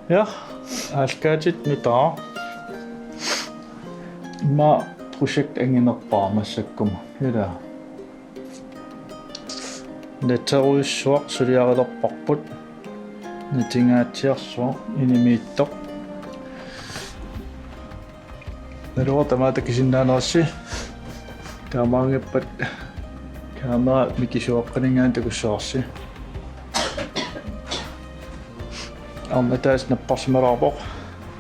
Ja, алкаатит нутаа. Ма project ангинерпаамассаккума. Ила. Нетеруиссуақ сулиарилерпарпут. Нитингаатсиарсуа инимииттоқ. Нэроо тамаата кисиннаанерси. Таамаангаппат камера микисуаққанингаан такуссаарси. Амматаас наппарсималаарпоқ.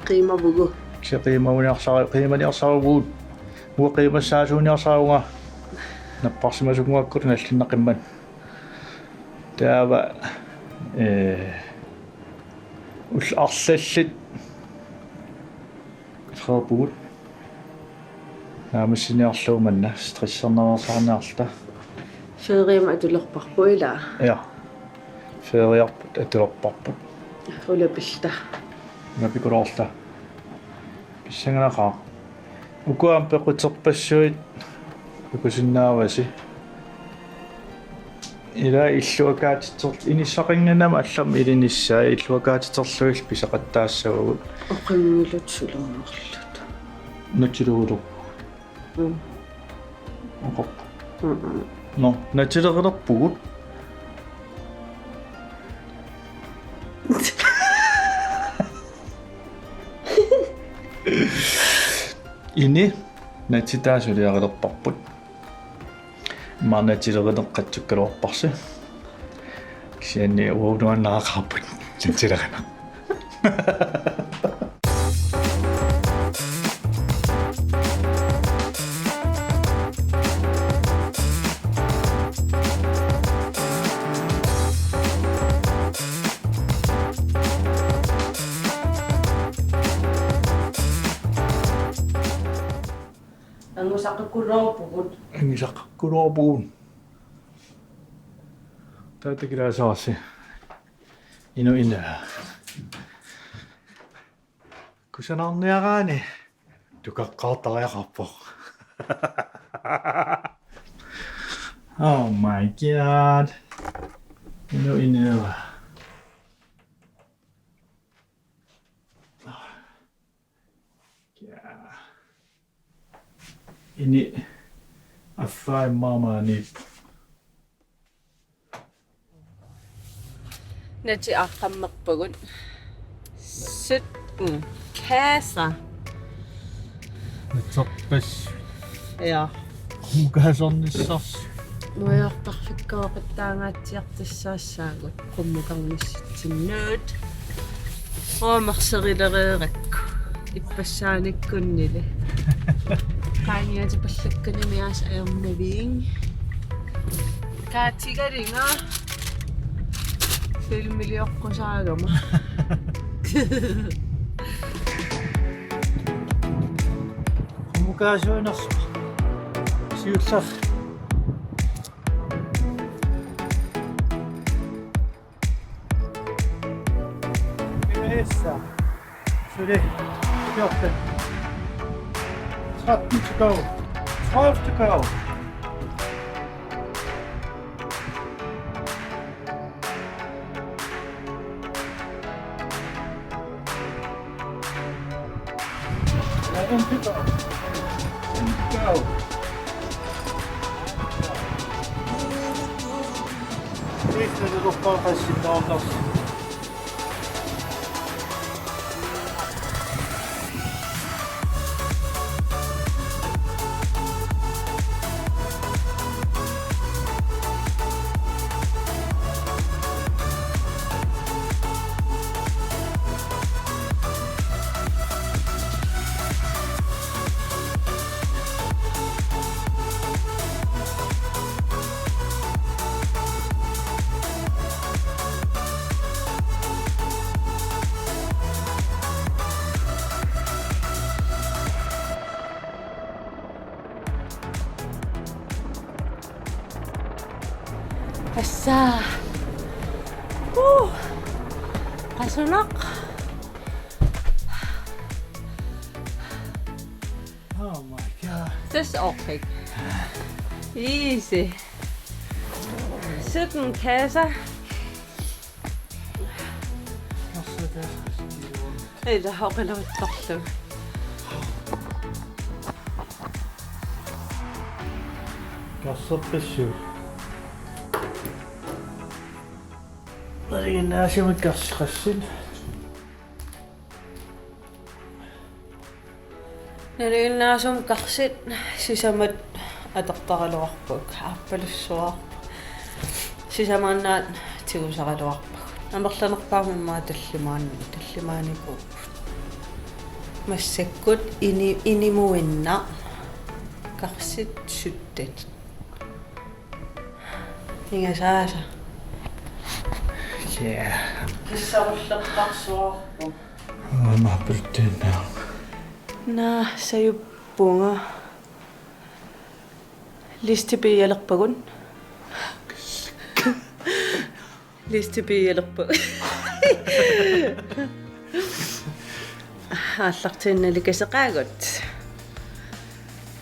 Qiimavugu. Qiimaniarsaruguut уақимассаасууниарсаарунга наппарсимасунгуаккут наллиннақиммат таава ул арлаллит хабут наамассиниарлууманна стрессернаварсаарниарта Фериам атулерпарпуила. я фериарпут атулерпарпут Улапилта. напикулоорта писсанганақаа укуам пеқутерпассуит укусиннааваси ила иллуакаатитсор иниссақингнама аллам илиниссаа иллуакаатитсорлуил писақаттаассагугут Оқингилут сулернерлут. натилугулу оқоп но натилерерпугут ини натитаасулиарилерпарпут манатилеринеққатсуккалуарпарси кисианни уунуаннаақарпут натилерина Angusaqquloorpugut. ангисаққулуарпугун таатакилаасаарси ина кусанарниараани тукаққаартариақарпоқ Oh my god ина ini affai mama ni Nati aqammerpugut. Sit kaasa. natsorpas Ja. mukasornissars Muiartarfikkaaqattaangaatiartissaassaagut qummukarnissitsinnuut. Oamarserileriirakku. Ippassaanikkunnili. Kaaniati pallakkanimiaas ajornaviing. Kaatigaringa. Filmiliorqusaagama. mukaasuinars siullar Essa suli jorten 13 to go 12 to go Eleven to go. 10 to go. This little focus in all Assa. Qasunaq. Oh my god. This okay. Easy. 17 kasser. Og så der إذا حقنا التقلب Kassappissu. Marina se mit kassassin. نريناسum qarsit sisamat атартаралуарпук ааппалуссуар сисамааннаат тигусаралуарпак амерланерпааммаа таллимаанику массаккут inimuinna qarsit suttat ингасааса Yeah. киссаруллертарсуарпу Маппертэнна. на саюппунга листипиалерпагун листипиалерпаг ааллартииннали касеқаагут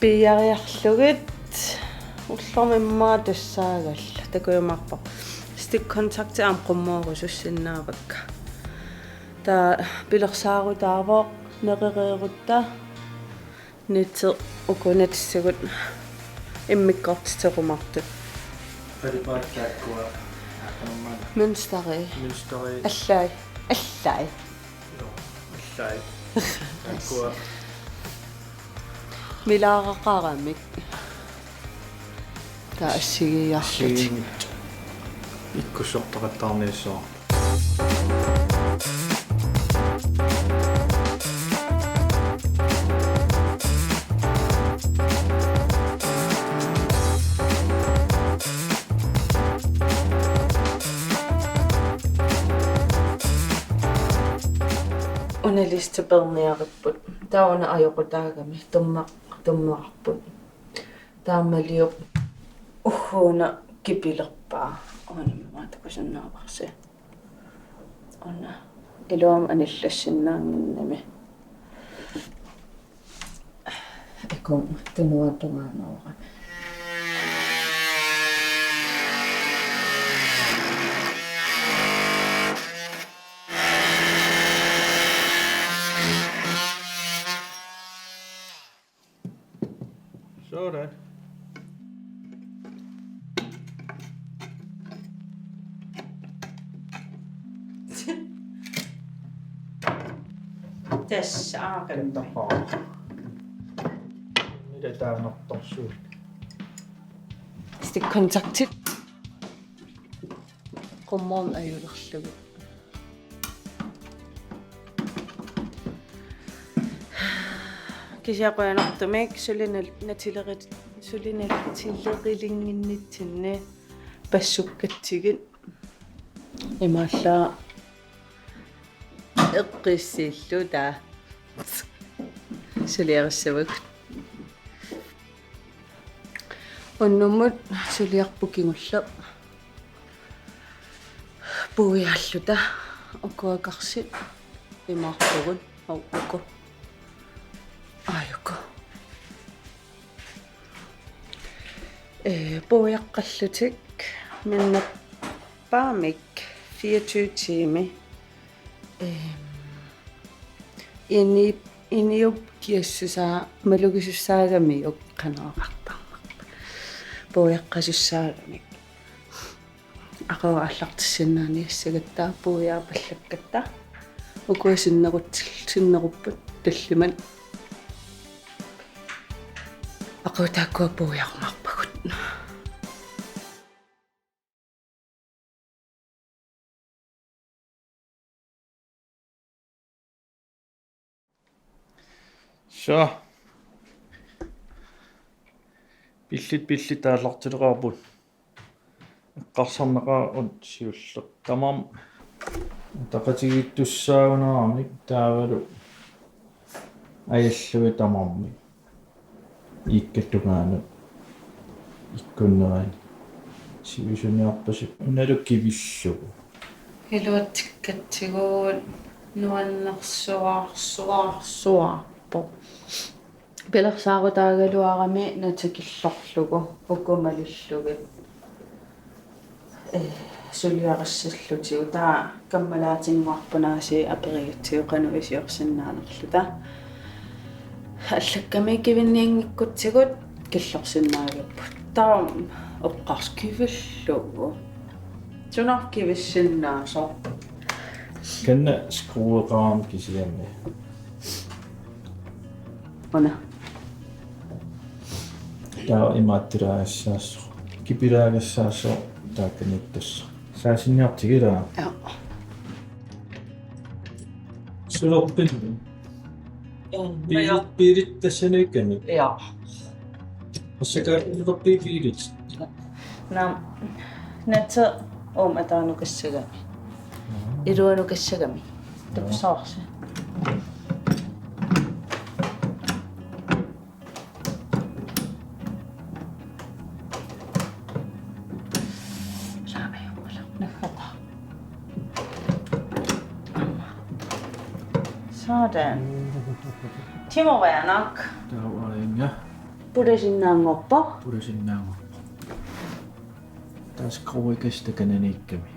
пиариарлугит уллормиммаа тассаагалла такуйумаарпа стик контакт аам qummuurusussиннаавакка таа пилерсаарутаавоо неререерутта нитсе укунатиссагут иммиккортитерумартут Палипааттааккуа аканаммана. мюнстери Мюнстери. аллай Allai. Аккуа. милаарақарамик таа ассигиарлут Иккусортақаттаарниссоо. уналистеперниариппут тауна ajokutаагами tummaarput таамалиуп ухуна кипилерпаа онамма такусаннааварси она илуам аналлассиннаангиннами эком тунуатунгаанера Sådan. tässä Entä paa? Mitä tää on ottaa suut? Sitten kontaktit qummoon ayulerlugu кисиақуянартумик сулинатилериlinginnitsinni пассуккатсигит имааллаа эққиссииллу таа сулиариссавак оннуммут сулиарпукингулла пуиааллута окуакарсит имаарпугут ауко айоко пуиаққаллутик миннаппаамик 24 тими иниуп киассусаа малугисуссаагамиук канаақартармарпа пуиаққасуссаагамик ақава аллартиссиннаани ассагаттаа пуиаапаллаккатта укуасиннерутсиннеруппут таллиман ақутааккуа пуиармарпагут Så. Billit тааллартилераапут. Эққарсарнеқаа сиуллеқ тамам тақатигиттуссаагунаарник таавалу аяллуи тамарми иккаттугаана иккуннерани сивисуниарпасик уналуккивиллугу илуаттиккатсигуут нуаннерсуарсуарсуарпо пилерсаарутаагалуарами натакиллорлугу укумалиллуги сулиарассаллутигу таа каммалаатингуарпунааси апериутсиоқану исиорсиннаанерлута аллакками кивинниангиккутсигут киллорсиннаагаппут таа оққарскивиллугу сунаркивиссиннаасо Kende skruegarm kisianne. она Tää imattiraassaas. Kipiraagassaas taakanittassa. Saasinniartigiraa. ja Suloppin. Piirittässänikeni. ja Ossakaaruppi piirit. natsa ataanukissagami iruanukissagami tapsaarsi Sådan. Timo Wernak. Tää on ja. Pudesinnaangorpa. Puresinnaama. Taas kauikestakana niikkami.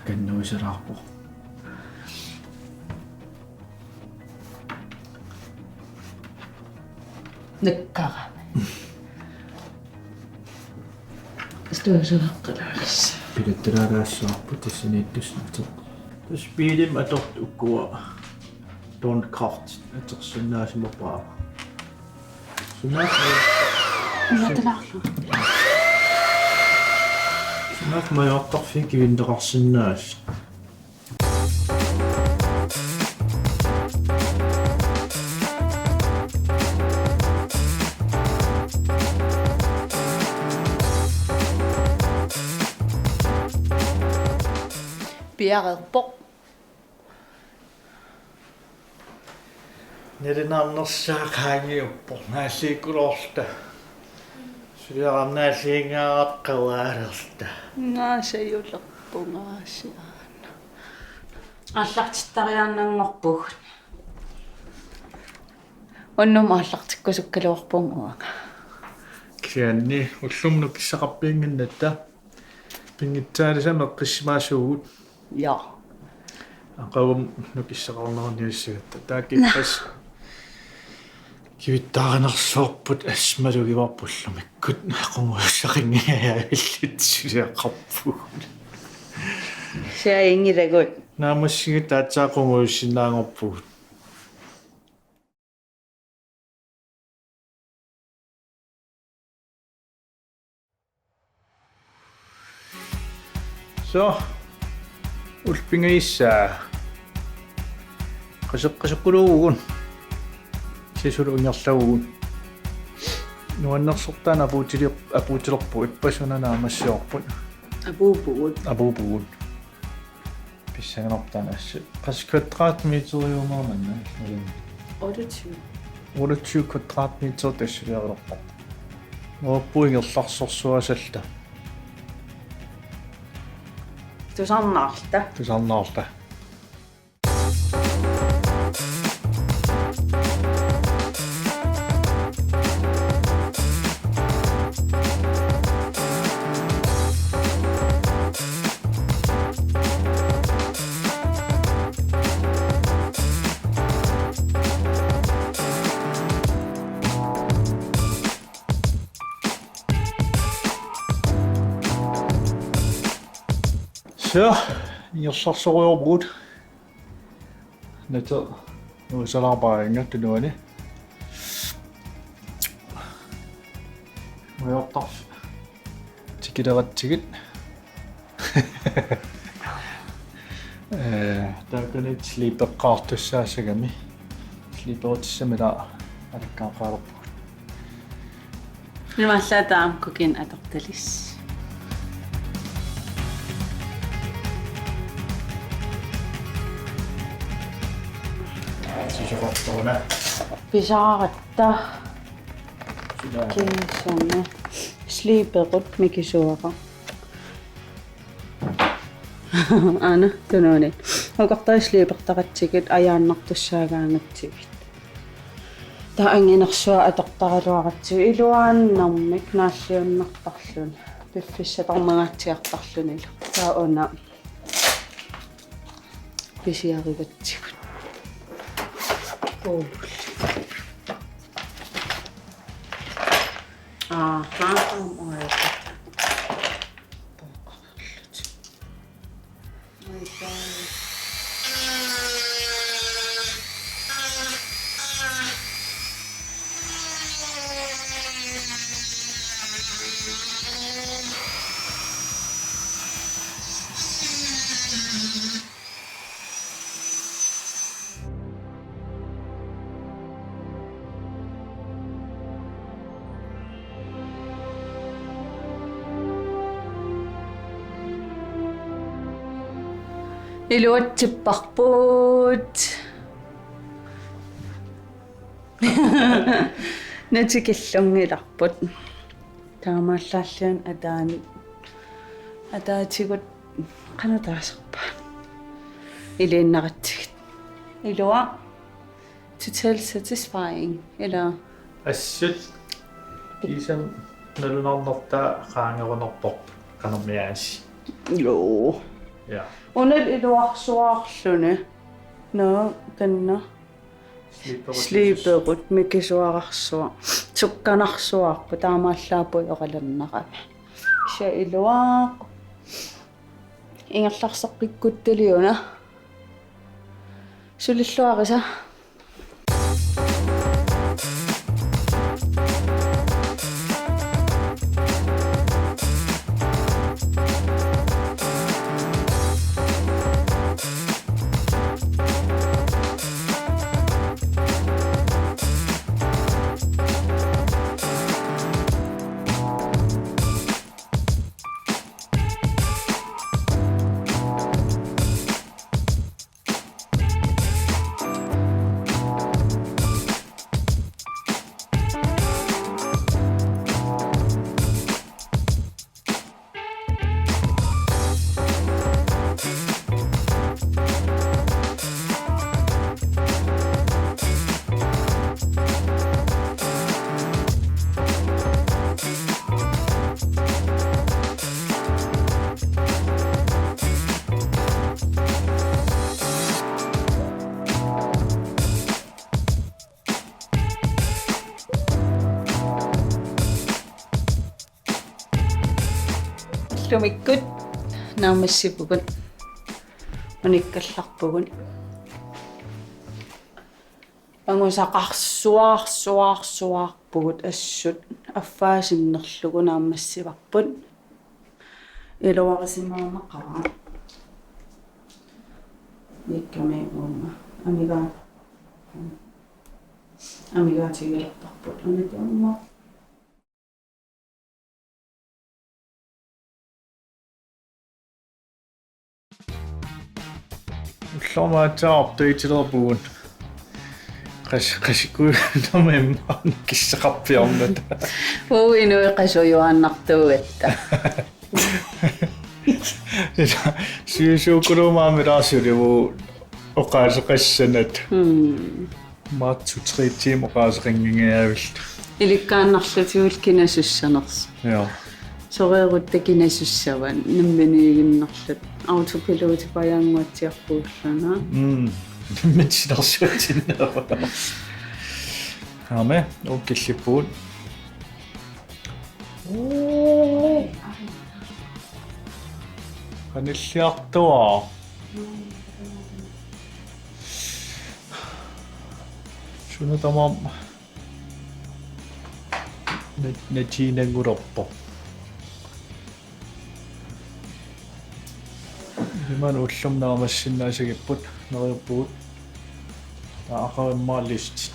Kannuisaraapu. Nekkara. Stuasulaqqalaas. Pidetteraraassaarpu tässä niittusnat. Tässä piidim atort ukkua Dawnkraft atersunnaasimuppaa. Sunnaat majortarfi kivinderarsinnaas. Piarerpo. Nerinarnersaaqaangiuppo naasikulorta. Suliarannaasiingaaqawaalerta. Naasayullerpungaasiaana. Аллартиттариааннангорпуг. Оннума аллартиккусуккалуарпунгуага. Kianni ullumnu kissaqarpiinginnatta. Pingittaalisame qismaasugut. Ja. Aqavum nukissaqarnerniussagatta. Taakippas kivittaarenersuarput asmalugivarpullamikkut aqumuussaqingiaillit suliaqarpugut. Siaingiragut. Naamussigi taatsaaqumuussinaangorpugut. So ulpingiissaa qasеqqasuqquluugun sisuluungerlagugun nuannersortaan apuutilerpu ippasunanaamassiorput apuupugut pissangertortaan assu qas kvadratmeteriumarmanna 28. 28 kvadratmeter tassuliarelerpart nuappuingerlarsorsuasalta Tusannaalta. tusarnaarta So, iorsorsoruorpuut. Nata nuusalarpaaringa tunuani. Majortarf. Tikileratigit. Taakanit sliipeqqaartussaasagami. Sliiperutissamila alakkaaqaalerpuut. Numallaataamkukin atortalis. Sisoqartoruna. Pisaaratta. Kiisanne. Sliiperut mikisuaqa. Ana tunuuni. Oqartaa sliipertaqatsigit ajaannartussaagaangatsigit. Ta anginersua atortaraluaqatsigu iluaannarmik naalliunnartarlun. пиффиссатармагаатсиартарлунила тааона писиариватсигут оо ой илуатсиппарпут натикиллунгиларпут таамааллааллиан атаатигут канатаасерпаа илииннаратсигит илуа total satisfying eller ассут кисам налунарнерта qaangerunерпоп канармиааси jo ja унал илуарсуаарлуни но канна слиперут микисуарарсуа сукканарсуарпу таамааллаапу йоралернарава киса илуаа ингерларсеққиккутталиуна сулиллуариса lumikut naamassipukut unikkallarpugun angusaqarsuarpugut assut affaasinnerlugu naamassivarput iluarisimaamaqara nikkami uuma amigaatigilertarput unituamma уллормаатаа апдейтилерпугут qasikuunermimmaan kissaqarpiornat уинуиқасуюааннартуугатта сиусуукулумаамилаарсуливу оqaасеқассанат маатсутриитсиим оqaасеқингингиавилт иликкааннарлутигул кинасуссанерс я сореерутта кинасуссаван намминиигиннерлут аутопилоти паяангуатсиарпууллана митсинерсуутиннера аме оккиллиппуут каниллиартуа шунатамам натинангурорпо иман уллумнаамассиннаасагиппут нериуппугут таақариммааллист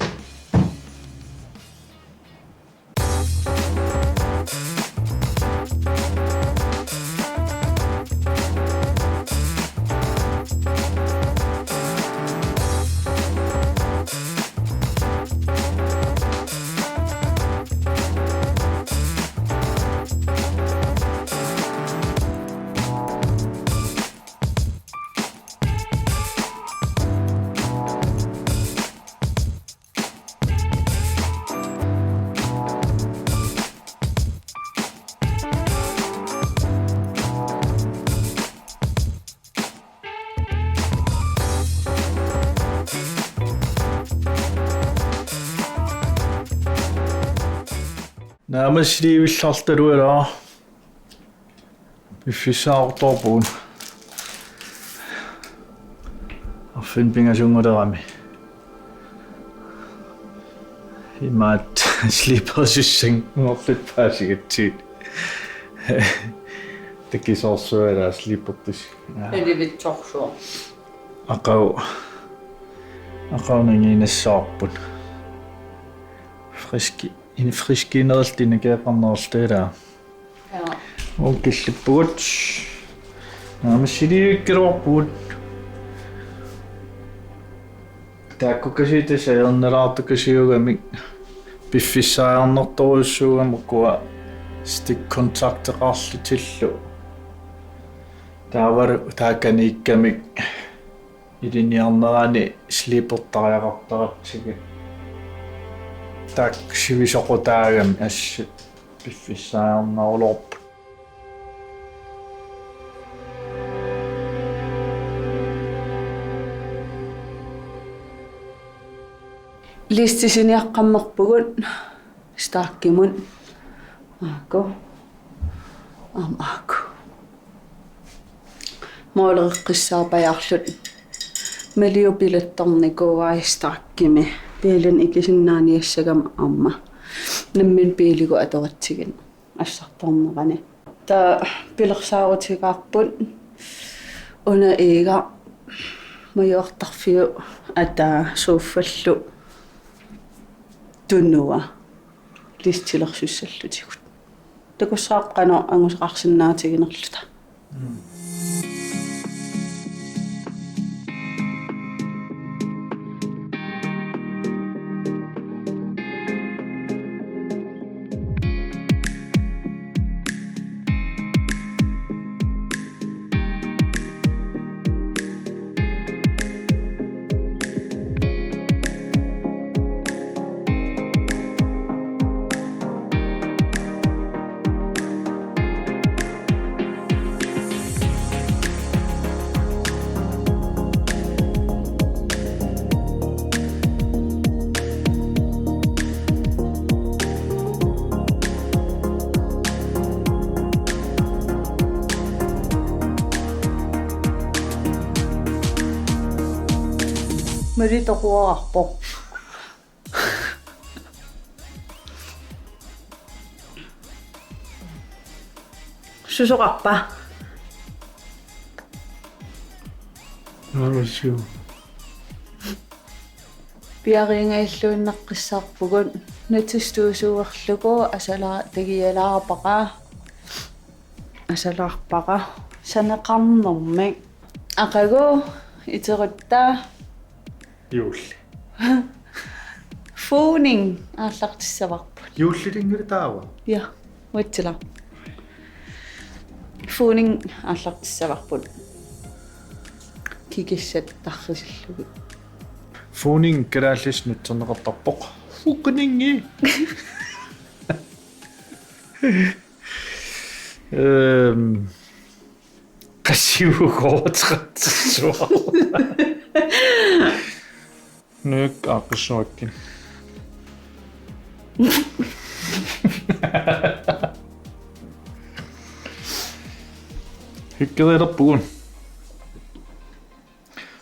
наамаслиивилларталуала пиффисаорторпуун арфин пингасунгулерами имаат слиперсуссан уорлут паасигатсиит такисорсуала слипертус эливитсорсуа ақаунангинассаарпут фрискинералтина кеэқарнерстаала оккиллиппугут наамассилииккилуарпугут тааккукасиитасаернелаартукасиугамик пиффиссааернэрторуссуугамаккуа стик контактеқарлутиллу таавар тааканииккамик илиниарнерани слипертариақартаратсиги так сивисоқутаагами ассут пиффиссааернарулорп листисиниаққаммерпугут стааккимун аако амаако моолеққиссаапаяарлут мелиупилатторникууаистааккими пилэн икисиннааниассагама амма наммин пилигу аторатсигин ассарторнерани та пилерсаарутигаарпут уна иига маёртарфиу ата сууффаллу туннуа листилерсуссаллутигут такуссааққано ангусеқарсинаатигинерлута меритоқуарпо сусоқарпа нарусу пиариингаиллуиннаққиссаарпугут натистуусуерлугу асалаа тагиалаарпаqa асалаарпаqa санеқарнэрмик ақагу итеруттаа юулли фоонинг ааллартиссаварпут юуллилингули таава я уатсила фоонинг ааллартиссаварпут кикиссат таррисиллуги фоонинг калааллис нутсернеқартарпоқ фукнинги qasiugootratsuar nøk aqissuakkin hykkelerpuun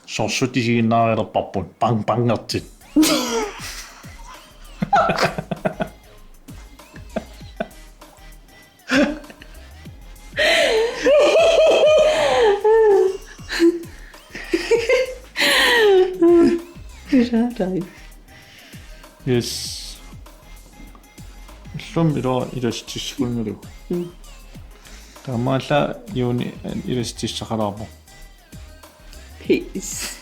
sorsutisiginnaarilerparpun pang pangertit yes иллум илоо иластиссунгулу тамаалла юуни иластиссақалаарпо peace